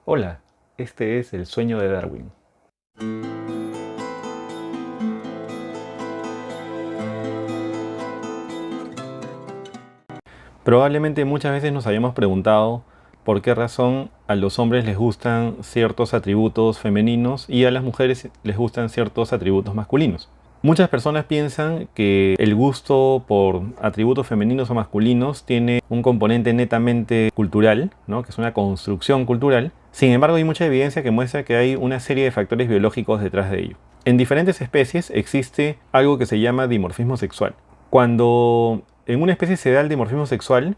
Hola, este es El sueño de Darwin. Probablemente muchas veces nos hayamos preguntado por qué razón a los hombres les gustan ciertos atributos femeninos y a las mujeres les gustan ciertos atributos masculinos. Muchas personas piensan que el gusto por atributos femeninos o masculinos tiene un componente netamente cultural, ¿no? Que es una construcción cultural. Sin embargo, hay mucha evidencia que muestra que hay una serie de factores biológicos detrás de ello. En diferentes especies existe algo que se llama dimorfismo sexual. Cuando en una especie se da el dimorfismo sexual,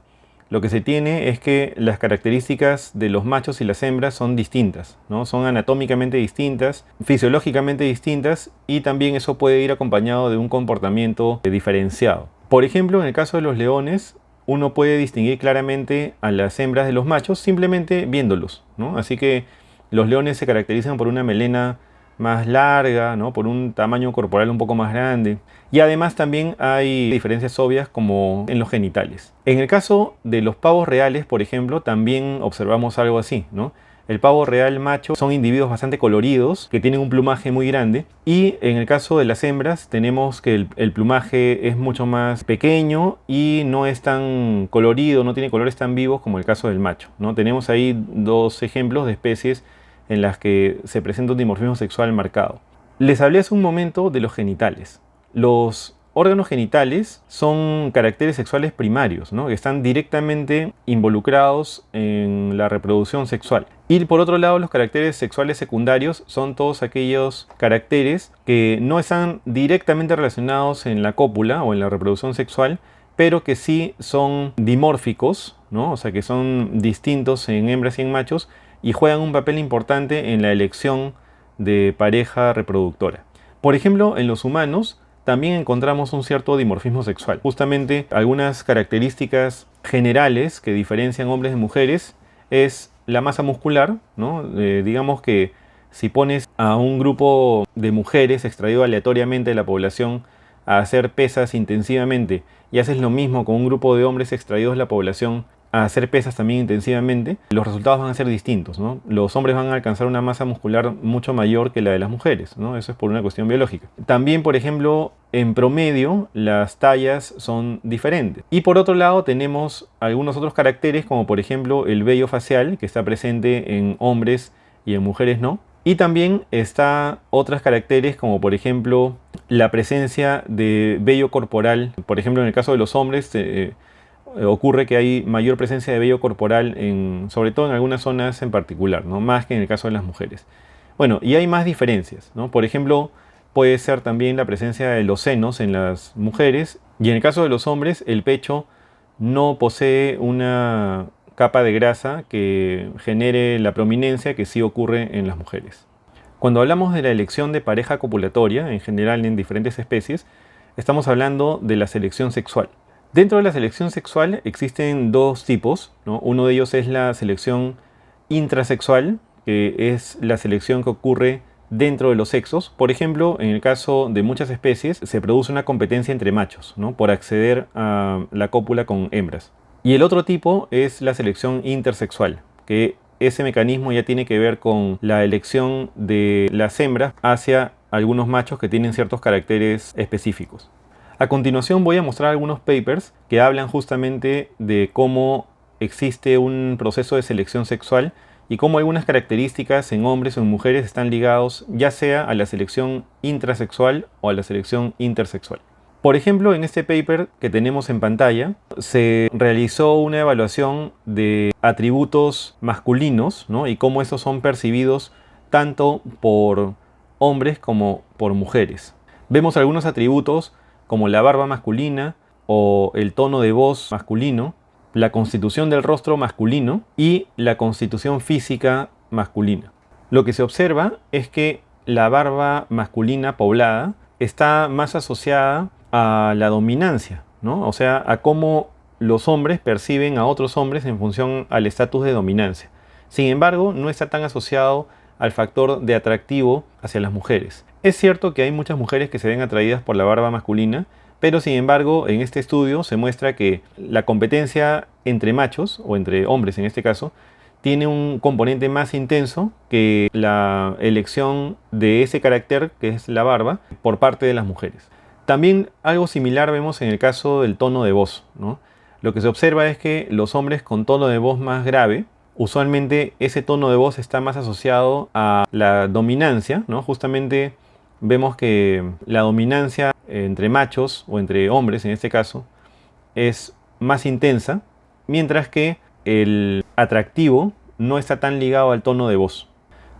lo que se tiene es que las características de los machos y las hembras son distintas, ¿no? Son anatómicamente distintas, fisiológicamente distintas, y también eso puede ir acompañado de un comportamiento diferenciado. Por ejemplo, en el caso de los leones, uno puede distinguir claramente a las hembras de los machos simplemente viéndolos, ¿no? Así que los leones se caracterizan por una melena más larga, ¿no? Por un tamaño corporal un poco más grande. Y además también hay diferencias obvias como en los genitales. En el caso de los pavos reales, por ejemplo, también observamos algo así, ¿no? El pavo real macho son individuos bastante coloridos, que tienen un plumaje muy grande. Y en el caso de las hembras, tenemos que el plumaje es mucho más pequeño y no es tan colorido, no tiene colores tan vivos como el caso del macho, ¿no? Tenemos ahí dos ejemplos de especies en las que se presenta un dimorfismo sexual marcado. Les hablé hace un momento de los genitales. Los órganos genitales son caracteres sexuales primarios, ¿no? Que están directamente involucrados en la reproducción sexual. Y por otro lado, los caracteres sexuales secundarios son todos aquellos caracteres que no están directamente relacionados en la cópula o en la reproducción sexual, pero que sí son dimórficos, ¿no? O sea, que son distintos en hembras y en machos y juegan un papel importante en la elección de pareja reproductora. Por ejemplo, en los humanos también encontramos un cierto dimorfismo sexual. Justamente algunas características generales que diferencian hombres de mujeres es la masa muscular, ¿no? Digamos que si pones a un grupo de mujeres extraído aleatoriamente de la población a hacer pesas intensivamente y haces lo mismo con un grupo de hombres extraídos de la población a hacer pesas también intensivamente, los resultados van a ser distintos, ¿no? Los hombres van a alcanzar una masa muscular mucho mayor que la de las mujeres, ¿no? Eso es por una cuestión biológica. También, por ejemplo, en promedio, las tallas son diferentes. Y por otro lado, tenemos algunos otros caracteres, como por ejemplo el vello facial, que está presente en hombres y en mujeres no. Y también está otros caracteres, como por ejemplo la presencia de vello corporal. Por ejemplo, en el caso de los hombres, ocurre que hay mayor presencia de vello corporal, sobre todo en algunas zonas en particular, ¿no? Más que en el caso de las mujeres. Bueno, y hay más diferencias, ¿no? Por ejemplo, puede ser también la presencia de los senos en las mujeres, y en el caso de los hombres, el pecho no posee una capa de grasa que genere la prominencia que sí ocurre en las mujeres. Cuando hablamos de la elección de pareja copulatoria, en general en diferentes especies, estamos hablando de la selección sexual. Dentro de la selección sexual existen dos tipos, ¿no? Uno de ellos es la selección intrasexual, que es la selección que ocurre dentro de los sexos. Por ejemplo, en el caso de muchas especies se produce una competencia entre machos, ¿no? Por acceder a la cópula con hembras. Y el otro tipo es la selección intersexual, que ese mecanismo ya tiene que ver con la elección de las hembras hacia algunos machos que tienen ciertos caracteres específicos. A continuación voy a mostrar algunos papers que hablan justamente de cómo existe un proceso de selección sexual y cómo algunas características en hombres o en mujeres están ligados ya sea a la selección intrasexual o a la selección intersexual. Por ejemplo, en este paper que tenemos en pantalla, se realizó una evaluación de atributos masculinos, ¿no? Y cómo estos son percibidos tanto por hombres como por mujeres. Vemos algunos atributos como la barba masculina o el tono de voz masculino, la constitución del rostro masculino y la constitución física masculina. Lo que se observa es que la barba masculina poblada está más asociada a la dominancia, ¿no? O sea, a cómo los hombres perciben a otros hombres en función al estatus de dominancia. Sin embargo, no está tan asociado al factor de atractivo hacia las mujeres. Es cierto que hay muchas mujeres que se ven atraídas por la barba masculina, pero sin embargo, en este estudio se muestra que la competencia entre machos, o entre hombres en este caso, tiene un componente más intenso que la elección de ese carácter, que es la barba, por parte de las mujeres. También algo similar vemos en el caso del tono de voz, ¿no? Lo que se observa es que los hombres con tono de voz más grave, usualmente ese tono de voz está más asociado a la dominancia, ¿no? Justamente vemos que la dominancia entre machos o entre hombres en este caso es más intensa, mientras que el atractivo no está tan ligado al tono de voz.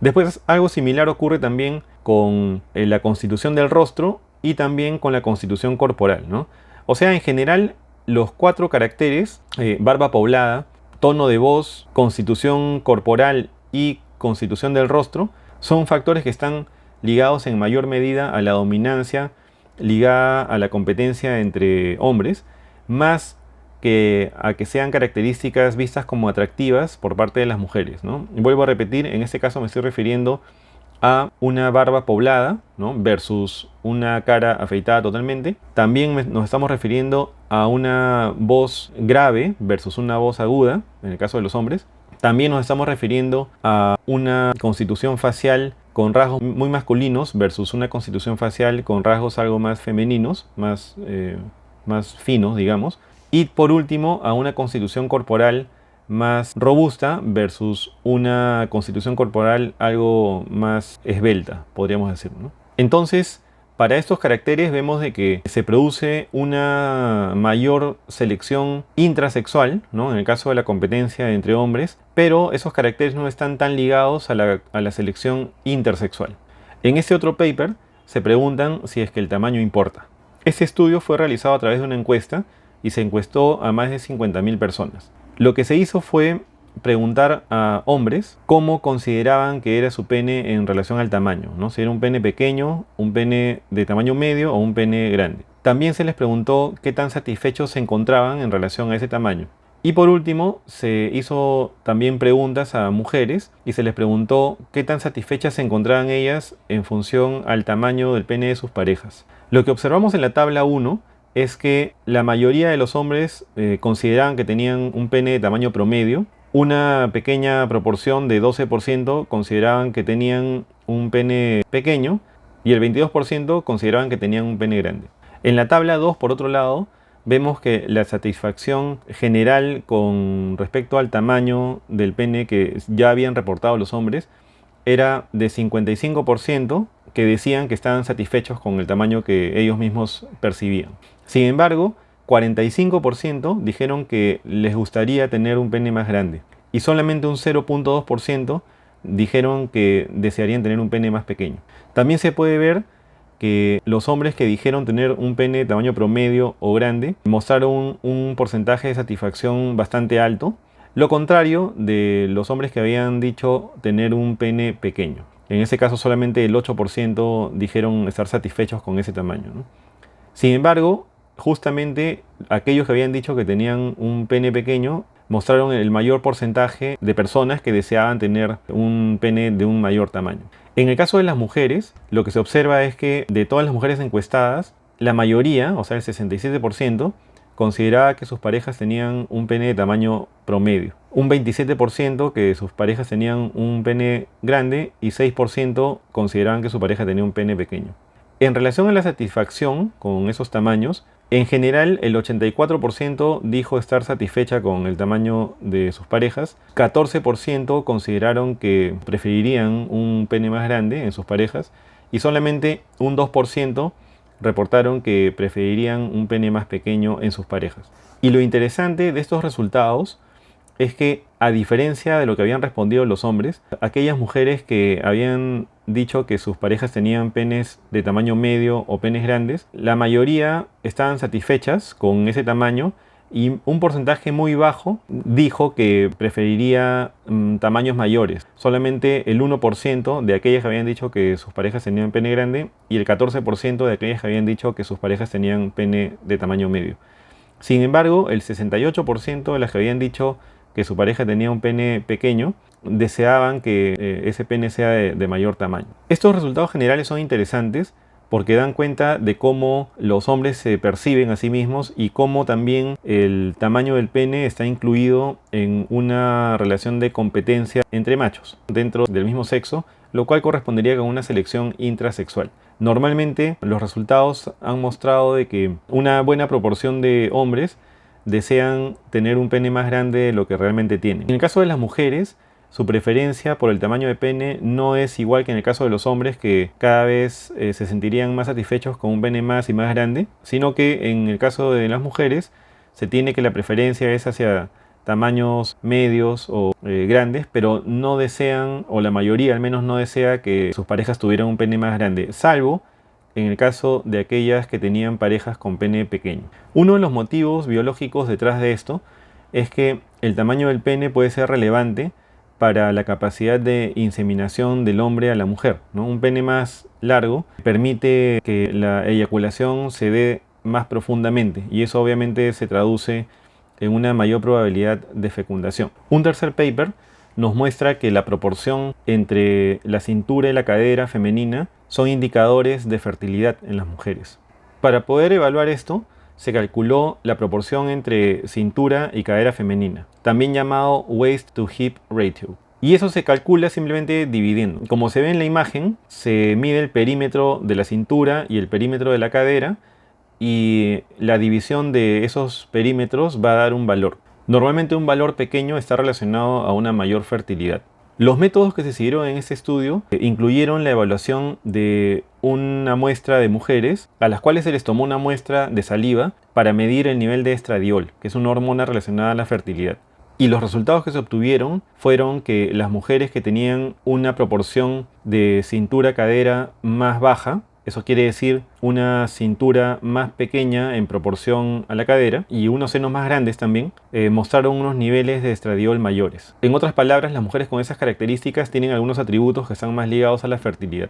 Después algo similar ocurre también con la constitución del rostro y también con la constitución corporal, ¿no? O sea, en general, los 4 caracteres, barba poblada, tono de voz, constitución corporal y constitución del rostro, son factores que están ligados en mayor medida a la dominancia, ligada a la competencia entre hombres, más que a que sean características vistas como atractivas por parte de las mujeres, ¿no? Y vuelvo a repetir, en este caso me estoy refiriendo a una barba poblada, ¿no? Versus una cara afeitada totalmente. También nos estamos refiriendo a una voz grave versus una voz aguda, en el caso de los hombres. También nos estamos refiriendo a una constitución facial con rasgos muy masculinos versus una constitución facial con rasgos algo más femeninos, más finos, digamos. Y por último, a una constitución corporal más robusta versus una constitución corporal algo más esbelta, podríamos decir, ¿no? Entonces, para estos caracteres vemos de que se produce una mayor selección intrasexual, ¿no? En el caso de la competencia entre hombres, pero esos caracteres no están tan ligados a la selección intersexual. En este otro paper se preguntan si es que el tamaño importa. Este estudio fue realizado a través de una encuesta y se encuestó a más de 50.000 personas. Lo que se hizo fue preguntar a hombres cómo consideraban que era su pene en relación al tamaño, ¿no? Si era un pene pequeño, un pene de tamaño medio o un pene grande. También se les preguntó qué tan satisfechos se encontraban en relación a ese tamaño. Y por último, se hizo también preguntas a mujeres y se les preguntó qué tan satisfechas se encontraban ellas en función al tamaño del pene de sus parejas. Lo que observamos en la tabla 1 es que la mayoría de los hombres consideraban que tenían un pene de tamaño promedio. Una pequeña proporción de 12% consideraban que tenían un pene pequeño y el 22% consideraban que tenían un pene grande. En la tabla 2, por otro lado, vemos que la satisfacción general con respecto al tamaño del pene que ya habían reportado los hombres era de 55%, que decían que estaban satisfechos con el tamaño que ellos mismos percibían. Sin embargo, 45% dijeron que les gustaría tener un pene más grande y solamente un 0.2% dijeron que desearían tener un pene más pequeño. También se puede ver que los hombres que dijeron tener un pene de tamaño promedio o grande mostraron un porcentaje de satisfacción bastante alto, lo contrario de los hombres que habían dicho tener un pene pequeño. En ese caso solamente el 8% dijeron estar satisfechos con ese tamaño, ¿no? Sin embargo, justamente aquellos que habían dicho que tenían un pene pequeño mostraron el mayor porcentaje de personas que deseaban tener un pene de un mayor tamaño. En el caso de las mujeres, lo que se observa es que de todas las mujeres encuestadas, la mayoría, o sea el 67%, consideraba que sus parejas tenían un pene de tamaño promedio. Un 27% que sus parejas tenían un pene grande y 6% consideraban que su pareja tenía un pene pequeño. En relación a la satisfacción con esos tamaños, en general el 84% dijo estar satisfecha con el tamaño de sus parejas, 14% consideraron que preferirían un pene más grande en sus parejas y solamente un 2% reportaron que preferirían un pene más pequeño en sus parejas. Y lo interesante de estos resultados es que, a diferencia de lo que habían respondido los hombres, aquellas mujeres que habían dicho que sus parejas tenían penes de tamaño medio o penes grandes, la mayoría estaban satisfechas con ese tamaño y un porcentaje muy bajo dijo que preferiría tamaños mayores. Solamente el 1% de aquellas que habían dicho que sus parejas tenían pene grande y el 14% de aquellas que habían dicho que sus parejas tenían pene de tamaño medio. Sin embargo, el 68% de las que habían dicho que su pareja tenía un pene pequeño, deseaban que ese pene sea de mayor tamaño. Estos resultados generales son interesantes porque dan cuenta de cómo los hombres se perciben a sí mismos y cómo también el tamaño del pene está incluido en una relación de competencia entre machos dentro del mismo sexo, lo cual correspondería con una selección intrasexual. Normalmente los resultados han mostrado de que una buena proporción de hombres desean tener un pene más grande de lo que realmente tienen. En el caso de las mujeres, su preferencia por el tamaño de pene no es igual que en el caso de los hombres, que cada vez se sentirían más satisfechos con un pene más y más grande, sino que en el caso de las mujeres se tiene que la preferencia es hacia tamaños medios o grandes, pero no desean, o la mayoría al menos no desea que sus parejas tuvieran un pene más grande, salvo en el caso de aquellas que tenían parejas con pene pequeño. Uno de los motivos biológicos detrás de esto es que el tamaño del pene puede ser relevante para la capacidad de inseminación del hombre a la mujer, ¿no? Un pene más largo permite que la eyaculación se dé más profundamente y eso obviamente se traduce en una mayor probabilidad de fecundación. Un tercer paper nos muestra que la proporción entre la cintura y la cadera femenina son indicadores de fertilidad en las mujeres. Para poder evaluar esto, se calculó la proporción entre cintura y cadera femenina, también llamado waist to hip ratio. Y eso se calcula simplemente dividiendo. Como se ve en la imagen, se mide el perímetro de la cintura y el perímetro de la cadera, y la división de esos perímetros va a dar un valor. Normalmente un valor pequeño está relacionado a una mayor fertilidad. Los métodos que se siguieron en este estudio incluyeron la evaluación de una muestra de mujeres a las cuales se les tomó una muestra de saliva para medir el nivel de estradiol, que es una hormona relacionada a la fertilidad. Y los resultados que se obtuvieron fueron que las mujeres que tenían una proporción de cintura-cadera más baja, eso quiere decir una cintura más pequeña en proporción a la cadera y unos senos más grandes también, mostraron unos niveles de estradiol mayores. En otras palabras, las mujeres con esas características tienen algunos atributos que están más ligados a la fertilidad.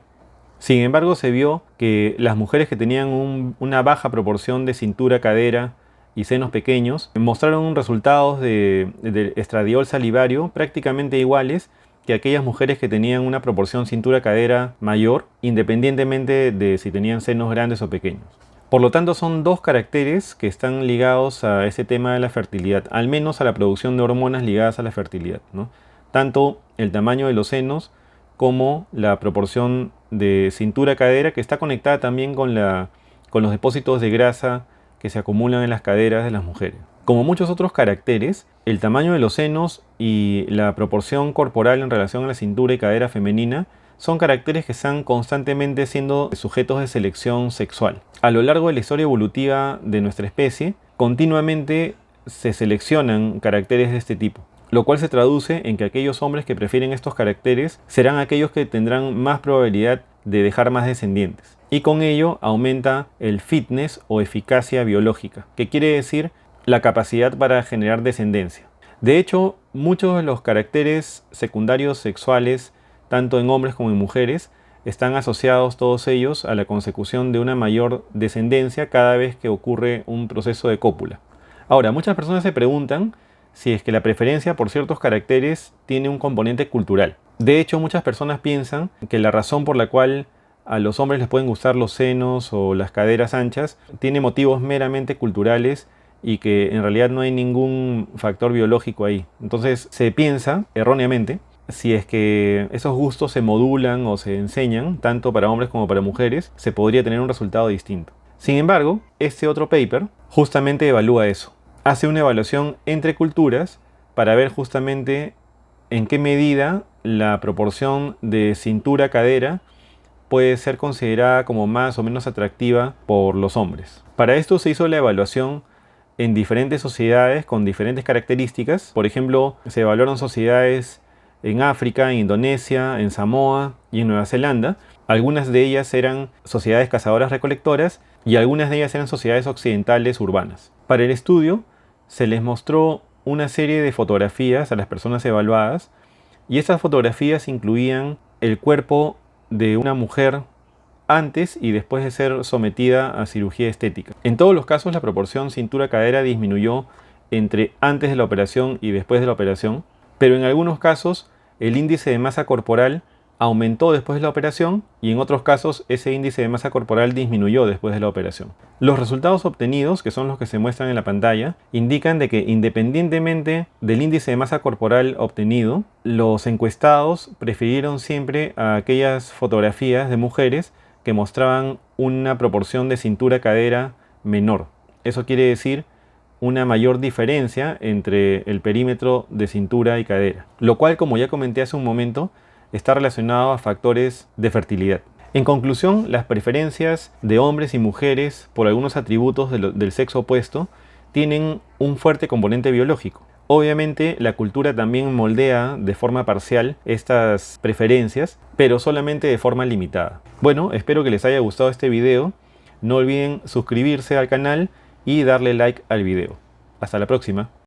Sin embargo, se vio que las mujeres que tenían una baja proporción de cintura, cadera y senos pequeños mostraron resultados de estradiol salivario prácticamente iguales que aquellas mujeres que tenían una proporción cintura-cadera mayor, independientemente de si tenían senos grandes o pequeños. Por lo tanto, son dos caracteres que están ligados a ese tema de la fertilidad, al menos a la producción de hormonas ligadas a la fertilidad, ¿no? Tanto el tamaño de los senos como la proporción de cintura-cadera, que está conectada también con los depósitos de grasa que se acumulan en las caderas de las mujeres. Como muchos otros caracteres, el tamaño de los senos y la proporción corporal en relación a la cintura y cadera femenina son caracteres que están constantemente siendo sujetos de selección sexual. A lo largo de la historia evolutiva de nuestra especie, continuamente se seleccionan caracteres de este tipo, lo cual se traduce en que aquellos hombres que prefieren estos caracteres serán aquellos que tendrán más probabilidad de dejar más descendientes. Y con ello aumenta el fitness o eficacia biológica, que quiere decir la capacidad para generar descendencia. De hecho, muchos de los caracteres secundarios sexuales, tanto en hombres como en mujeres, están asociados todos ellos a la consecución de una mayor descendencia cada vez que ocurre un proceso de cópula. Ahora, muchas personas se preguntan si es que la preferencia por ciertos caracteres tiene un componente cultural. De hecho, muchas personas piensan que la razón por la cual a los hombres les pueden gustar los senos o las caderas anchas tiene motivos meramente culturales y que en realidad no hay ningún factor biológico ahí. Entonces se piensa, erróneamente, si es que esos gustos se modulan o se enseñan, tanto para hombres como para mujeres, se podría tener un resultado distinto. Sin embargo, este otro paper justamente evalúa eso. Hace una evaluación entre culturas para ver justamente en qué medida la proporción de cintura-cadera puede ser considerada como más o menos atractiva por los hombres. Para esto se hizo la evaluación en diferentes sociedades con diferentes características. Por ejemplo, se evaluaron sociedades en África, en Indonesia, en Samoa y en Nueva Zelanda. Algunas de ellas eran sociedades cazadoras-recolectoras y algunas de ellas eran sociedades occidentales urbanas. Para el estudio se les mostró una serie de fotografías a las personas evaluadas y estas fotografías incluían el cuerpo de una mujer antes y después de ser sometida a cirugía estética. En todos los casos la proporción cintura-cadera disminuyó entre antes de la operación y después de la operación, pero en algunos casos el índice de masa corporal aumentó después de la operación y en otros casos ese índice de masa corporal disminuyó después de la operación. Los resultados obtenidos, que son los que se muestran en la pantalla, indican de que independientemente del índice de masa corporal obtenido, los encuestados prefirieron siempre a aquellas fotografías de mujeres que mostraban una proporción de cintura-cadera menor. Eso quiere decir una mayor diferencia entre el perímetro de cintura y cadera, lo cual, como ya comenté hace un momento, está relacionado a factores de fertilidad. En conclusión, las preferencias de hombres y mujeres por algunos atributos del sexo opuesto tienen un fuerte componente biológico. Obviamente, la cultura también moldea de forma parcial estas preferencias, pero solamente de forma limitada. Bueno, espero que les haya gustado este video. No olviden suscribirse al canal y darle like al video. Hasta la próxima.